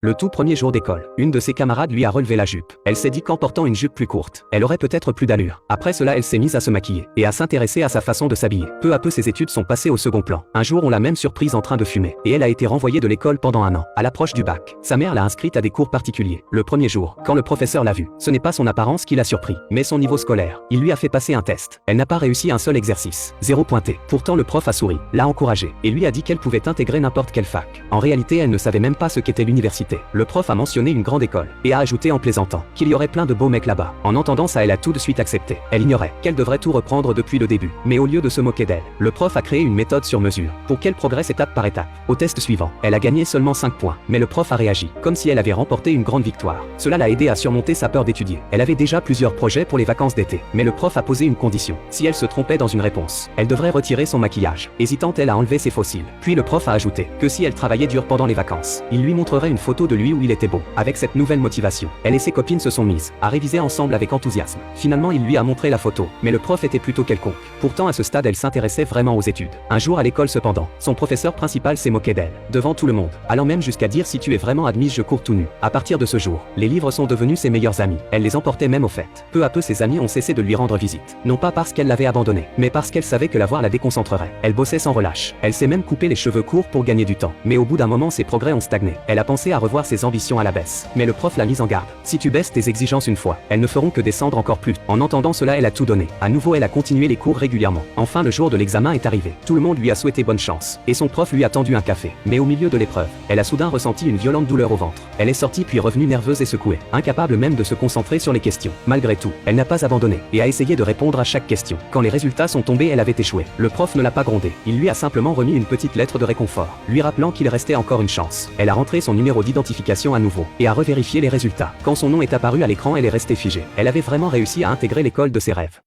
Le tout premier jour d'école, une de ses camarades lui a relevé la jupe. Elle s'est dit qu'en portant une jupe plus courte, elle aurait peut-être plus d'allure. Après cela, elle s'est mise à se maquiller et à s'intéresser à sa façon de s'habiller. Peu à peu, ses études sont passées au second plan. Un jour, on l'a même surprise en train de fumer et elle a été renvoyée de l'école pendant 1 an. À l'approche du bac, sa mère l'a inscrite à des cours particuliers. Le premier jour, quand le professeur l'a vue, ce n'est pas son apparence qui l'a surpris, mais son niveau scolaire. Il lui a fait passer un test. Elle n'a pas réussi un seul exercice. 0 pointé. Pourtant, le prof a souri, l'a encouragée et lui a dit qu'elle pouvait intégrer n'importe quelle fac. En réalité, elle ne savait même pas ce qu'était l'université. Le prof a mentionné une grande école et a ajouté en plaisantant qu'il y aurait plein de beaux mecs là-bas. En entendant ça, elle a tout de suite accepté. Elle ignorait qu'elle devrait tout reprendre depuis le début. Mais au lieu de se moquer d'elle, le prof a créé une méthode sur mesure pour qu'elle progresse étape par étape. Au test suivant, elle a gagné seulement 5 points, mais le prof a réagi comme si elle avait remporté une grande victoire. Cela l'a aidé à surmonter sa peur d'étudier. Elle avait déjà plusieurs projets pour les vacances d'été, mais le prof a posé une condition. Si elle se trompait dans une réponse, elle devrait retirer son maquillage. Hésitante, elle a enlevé ses faux cils. Puis le prof a ajouté que si elle travaillait dur pendant les vacances, il lui montrerait une photo de lui où il était beau. Avec cette nouvelle motivation, elle et ses copines se sont mises à réviser ensemble avec enthousiasme. Finalement, il lui a montré la photo, mais le prof était plutôt quelconque. Pourtant, à ce stade, elle s'intéressait vraiment aux études. Un jour à l'école cependant, son professeur principal s'est moqué d'elle, devant tout le monde, allant même jusqu'à dire: si tu es vraiment admise, je cours tout nu. À partir de ce jour, les livres sont devenus ses meilleurs amis. Elle les emportait même aux fêtes. Peu à peu, ses amis ont cessé de lui rendre visite. Non pas parce qu'elle l'avait abandonné, mais parce qu'elle savait que la voir la déconcentrerait. Elle bossait sans relâche. Elle s'est même coupé les cheveux courts pour gagner du temps. Mais au bout d'un moment, ses progrès ont stagné. Elle a pensé à revoir ses ambitions à la baisse. Mais le prof l'a mise en garde. Si tu baisses tes exigences une fois, elles ne feront que descendre encore plus. En entendant cela, elle a tout donné. À nouveau, elle a continué les cours régulièrement. Enfin, le jour de l'examen est arrivé. Tout le monde lui a souhaité bonne chance. Et son prof lui a tendu un café. Mais au milieu de l'épreuve, elle a soudain ressenti une violente douleur au ventre. Elle est sortie puis revenue nerveuse et secouée, incapable même de se concentrer sur les questions. Malgré tout, elle n'a pas abandonné et a essayé de répondre à chaque question. Quand les résultats sont tombés, elle avait échoué. Le prof ne l'a pas grondée. Il lui a simplement remis une petite lettre de réconfort, lui rappelant qu'il restait encore une chance. Elle a rentré son numéro d'identification à nouveau et a revérifié les résultats. Quand son nom est apparu à l'écran, elle est restée figée. Elle avait vraiment réussi à intégrer l'école de ses rêves.